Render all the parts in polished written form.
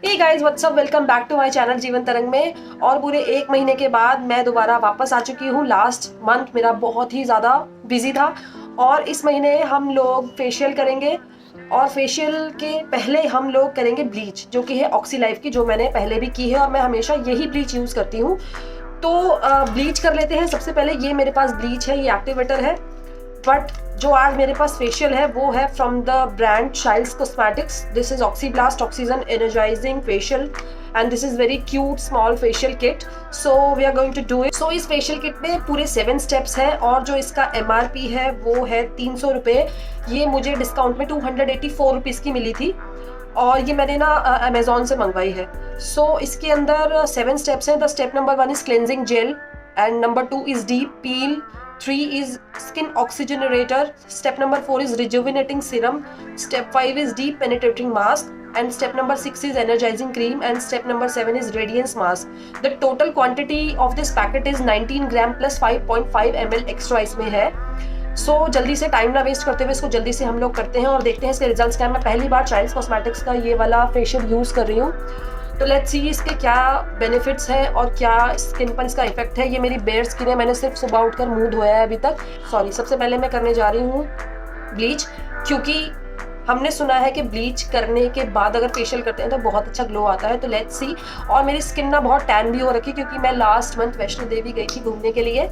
Hey guys what's up, welcome back to my channel Jeevan Tarang में। और पूरे एक महीने के बाद मैं दोबारा वापस आ चुकी हूँ। लास्ट मंथ मेरा बहुत ही ज़्यादा बिजी था और इस महीने हम लोग फेशियल करेंगे। और फेशियल के पहले हम लोग करेंगे ब्लीच, जो कि है ऑक्सी लाइफ की, जो मैंने पहले भी की है और मैं हमेशा यही ब्लीच यूज़ करती हूँ। तो ब्लीच कर लेते हैं। सबसे पहले ये मेरे पास ब्लीच है, ये एक्टिवेटर है। बट जो आज मेरे पास फेशियल है वो है from the brand child's cosmetics. This is oxyblast oxygen energising facial and this is very cute small facial kit. So we are going to do it. So इस फेशियल किट में पूरे 7 steps हैं और जो इसका MRP है वो है 300 रुपये। ये मुझे डिस्काउंट में 284 रुपीज़ की मिली थी और ये मैंने ना अमेजोन से मंगवाई है। सो इसके अंदर 7 स्टेप्स हैं। The step number 1 is cleansing gel and number 2 is deep peel, 3 is skin oxygenator, step number 4 is rejuvenating serum, step 5 is deep penetrating mask, and step number 6 is energizing cream, and step number 7 is radiance mask. The total quantity of this packet is 19 gram plus 5.5 ml extra इसमें है। सो जल्दी से time ना waste करते हुए इसको जल्दी से हम लोग करते हैं और देखते हैं इसके रिजल्ट्स क्या है। मैं पहली बार चाइल्ड्स कॉस्मेटिक्स का ये वाला फेशियल यूज़ कर रही हूँ, तो लेट्स सी इसके क्या बेनिफिट्स हैं और क्या स्किन पर इसका इफेक्ट है। ये मेरी बेयर स्किन है, मैंने सिर्फ सुबह उठकर मुंह धोया है अभी तक। सॉरी, सबसे पहले मैं करने जा रही हूँ ब्लीच, क्योंकि हमने सुना है कि ब्लीच करने के बाद अगर फेशियल करते हैं तो बहुत अच्छा ग्लो आता है। तो लेट्स सी। और मेरी स्किन ना बहुत टैन भी हो रखी, क्योंकि मैं लास्ट मंथ वैष्णो देवी गई थी घूमने के लिए।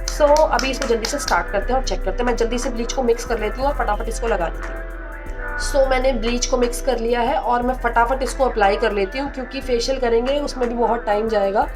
सो अभी इसको जल्दी से स्टार्ट करते हैं और चेक करते हैं। मैं जल्दी से ब्लीच को मिक्स कर लेती हूँ और फटाफट इसको लगा देती हूँ। सो मैंने ब्लीच को मिक्स कर लिया है और मैं फटाफट इसको अप्लाई कर लेती हूँ, क्योंकि फेशियल करेंगे उसमें भी बहुत टाइम जाएगा।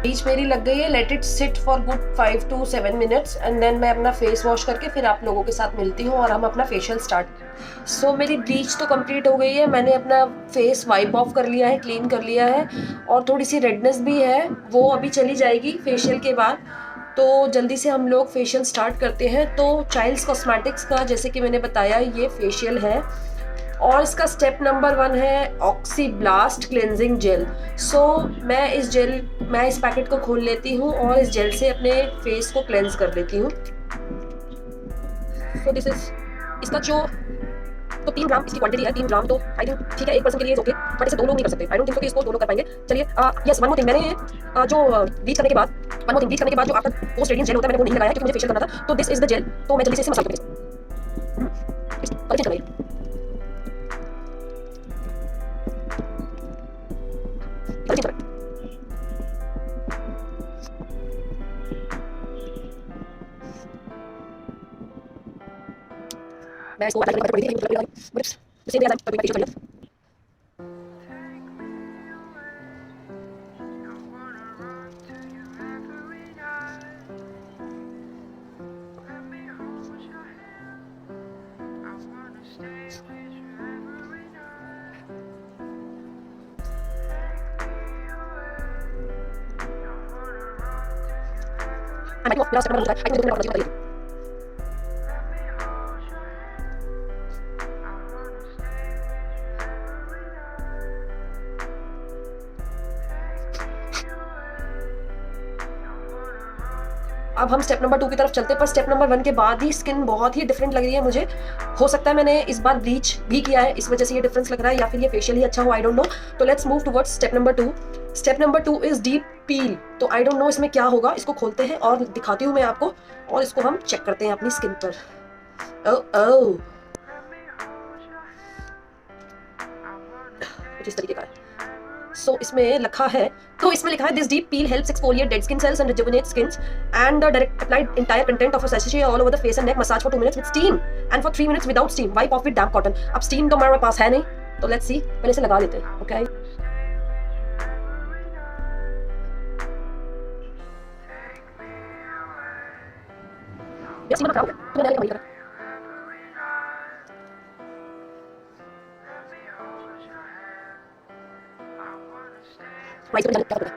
ब्लीच मेरी लग गई है। Let it sit for good 5 to 7 minutes and then मैं अपना फेस वॉश करके फिर आप लोगों के साथ मिलती हूँ और हम अपना फेशियल स्टार्ट। सो मेरी ब्लीच तो कंप्लीट हो गई है। मैंने अपना फेस वाइप ऑफ कर लिया है, क्लीन कर लिया है और थोड़ी सी रेडनेस भी है, वो अभी चली जाएगी फेशियल के बाद। तो जल्दी से हम लोग फेशियल स्टार्ट करते हैं। तो चाइल्ड्स कॉस्मेटिक्स का, जैसे कि मैंने बताया, ये फेशियल है और इसका स्टेप नंबर 1 है ऑक्सीब्लास्ट क्लेंजिंग जेल। सो मैं इस पैकेट को खोल लेती हूँ और इस जेल से अपने फेस को क्लेंज कर लेती हूँ। सो दिस इज इसका जो 3 ग्राम इसकी क्वांटिटी है। 3 ग्राम तो आई थिंक ठीक है, एक पर्सन के लिए ओके, बट इसे 2 लोग नहीं कर सकते। आई डोंट थिंक कि इसको 2 लोग कर पाएंगे। चलिए यस, वन मोर थिंग, मैंने जो ब्लीच करने के बाद जो आपका पोस्ट रेडिएंट जेल होता है, मैंने वो नहीं लगाया क्योंकि मुझे फेशियल करना था। तो दिस इज द जेल। तो मैं जल्दी से इसे मसाज करती हूँ। परीक्षण कर रही मैं इसको अप्लाई करने पड़ी थी, but same as I facial कर लिया। आई मेरा स्टेप नंबर 2 है। आई थिंक मुझे करना चाहिए। अब हम स्टेप नंबर 2 की तरफ चलते हैं, पर स्टेप नंबर 1 के बाद ही स्किन बहुत ही डिफरेंट लग रही है मुझे। हो सकता है मैंने इस बार ब्लीच भी किया है, इस वजह से ये डिफरेंस लग रहा है, या फिर ये फेशियल ही अच्छा हो, आई डोंट नो। तो let's move towards step number 2। Step number 2 is deep peel. तो आई डोंट नो इसमें क्या होगा। इसको खोलते हैं और दिखाती हूँ मैं आपको, और इसको हम चेक करते हैं अपनी स्किन पर। ओह, कुछ इस तरीके का है। सो इसमें लिखा है this deep peel helps exfoliate dead skin cells and rejuvenate skin and direct applied entire content of a sachet all over the face and neck. Massage for 2 minutes with steam and for 3 minutes without steam. Wipe off with damp cotton. अब steam तो हमारे पास है नहीं, तो let's see, पहले इसे लगा लेते हैं। ओके, यस, ये खराब है तो मैंने वही करा। राइट पे जाने क्या करें।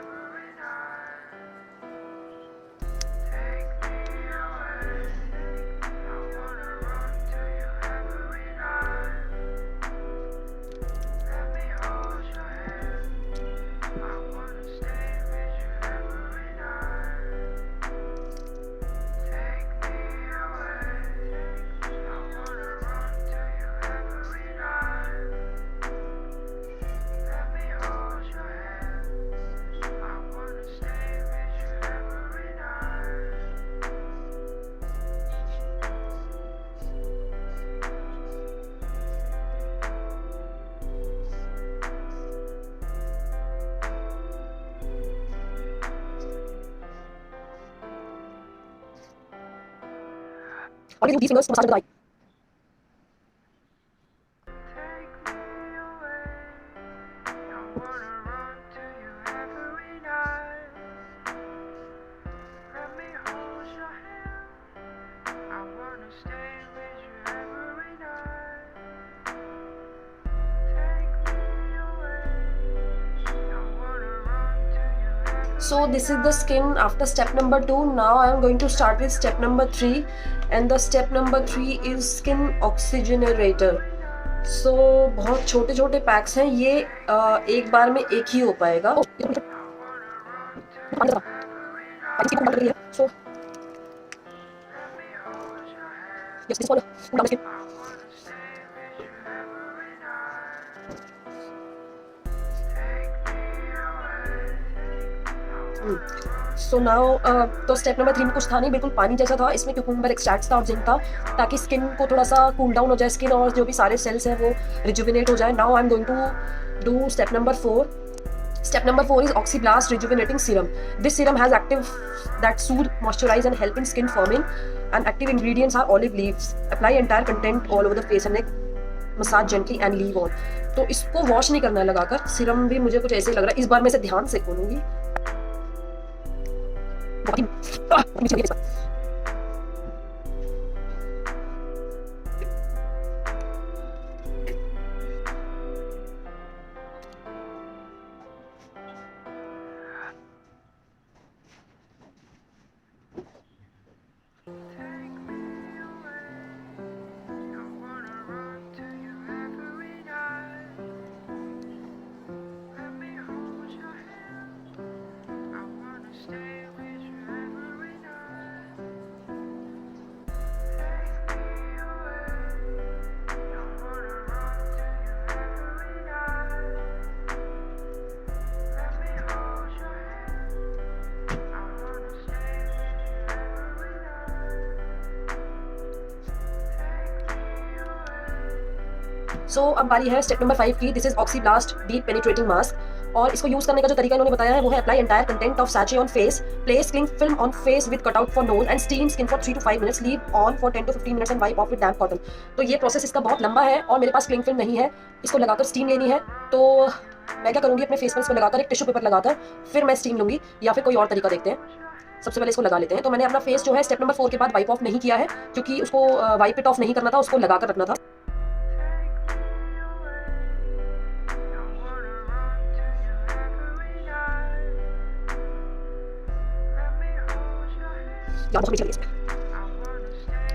और ये 20 fingers massage under the I. So this is the skin after step number 2. Now I am going to start with step number 3, and the step number 3 is skin oxygenator. So बहुत छोटे छोटे PACS हैं ये, एक बार में एक ही हो पाएगा। So yes, this one cool down the skin. So now तो स्टेप नंबर 3 में कुछ था नहीं, बिल्कुल पानी जैसा था। इसमें क्यूकम्बर एक्सट्रैक्ट्स था और जिंक था, ताकि स्किन को थोड़ा सा कूल डाउन हो जाए, स्किन और जो भी सारे सेल्स हैं वो रिजुविनेट हो जाए। Now I am going to do step number 4. Step number 4 is Oxyblast Rejuvenating Serum. This serum has active that soothe, moisturize and help in skin firming, and active ingredients are olive leaves. Apply entire content all over the face and neck. Massage gently and leave on. तो इसको wash नहीं करना है लगाकर। Serum भी मुझे कुछ ऐसे लग रहा है, इस बार मैं इसे ध्यान से खोलूंगी। सो अब बारी है स्टेप नंबर 5 की। This is oxyblast deep penetrating mask, और इसको यूज करने का जो तरीका इन्होंने बताया है वो है apply entire content of sachet on face, place cling film on face with cut out for nose and steam skin for 3 to 5 minutes, leave on for 10 to 15 minutes and wipe off with damp cotton. तो ये process इसका बहुत लंबा है और मेरे पास cling film नहीं है, इसको लगाकर स्टीम लेनी है। तो मैं क्या करूँगी, अपने फेस पर इसको लगाकर एक टिश्यू पेपर लगाकर फिर मैं स्टीम लूँगी, या फिर कोई और तरीका देखते हैं। सबसे पहले इसको लगा लेते हैं। तो मैंने अपना फेस जो है स्टेप नंबर 4 के बाद वाइप ऑफ नहीं किया है, क्योंकि उसको वाइप इट ऑफ नहीं करना था, उसको लगा कर रखना था।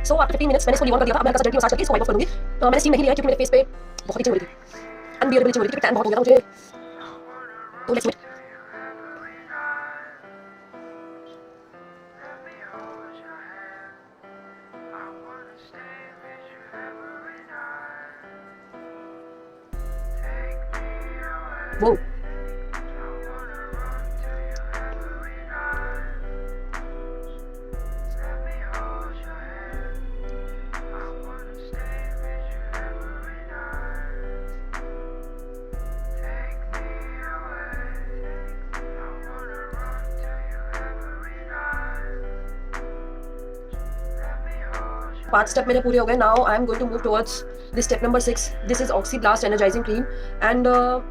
सो आफ्टर 15 मिनट्स मैंने इसको लीव ऑन कर दिया था। अब मैं जेंटली मसाज करके इसको वाइप ऑफ करूंगी। तो मैंने स्टीम नहीं लिया क्योंकि मेरे फेस पे बहुत ही चिंग हो रही थी, अनबियरेबल चिंग हो रही थी, टैन बहुत हो गया था मुझे। तो लेट्स वेट। वो पांच स्टेप मेरे पूरे हो गए। Now I am going to move towards this step number 6. This is oxyblast energising cream and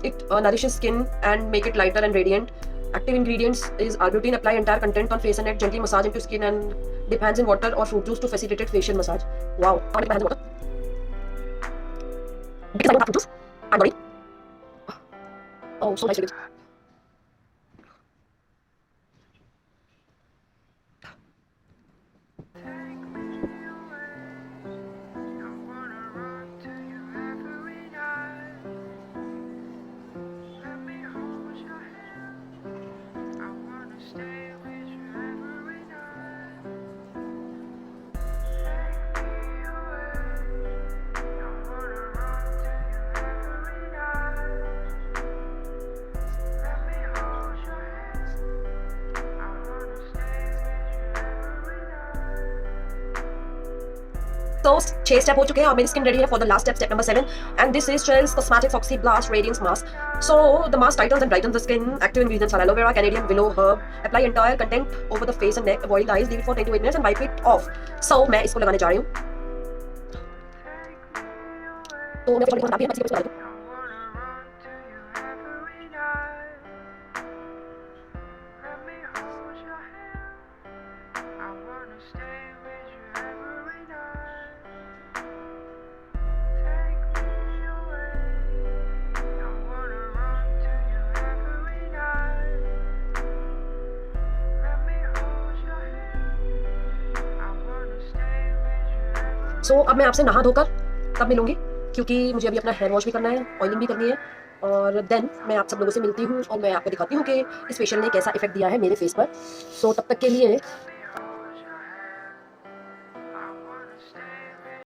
it nourishes skin and make it lighter and radiant. Active ingredients is arbutin. Apply entire content on face and neck. Gently massage into skin and dip hands in water or fruit juice to facilitate facial massage. Wow, I dip my hands in water because I don't have fruit juice. I'm sorry. Oh, so nice. So 6 step हो चुके हैं और मेरी skin ready है for the last step, step number 7, and this is Cheryl's Cosmetics Oxy Blast Radiance Mask. So the mask tightens and brightens the skin. Active ingredients are aloe vera, Canadian willow herb. Apply entire content over the face and neck. Avoid the eyes. Leave it for 10 to 8 minutes and wipe it off. So मैं इसको लगाने जा रही हूँ. तो मैं इसको लगा दूँ. सो अब मैं आपसे नहा धोकर तब मिलूंगी, क्योंकि मुझे अभी अपना हेयर वॉश भी करना है, ऑयलिंग भी करनी है, और देन मैं आप सब लोगों से मिलती हूँ और मैं आपको दिखाती हूँ कि इस फेशियल ने कैसा इफेक्ट दिया है मेरे फेस पर. सो तब तक के लिए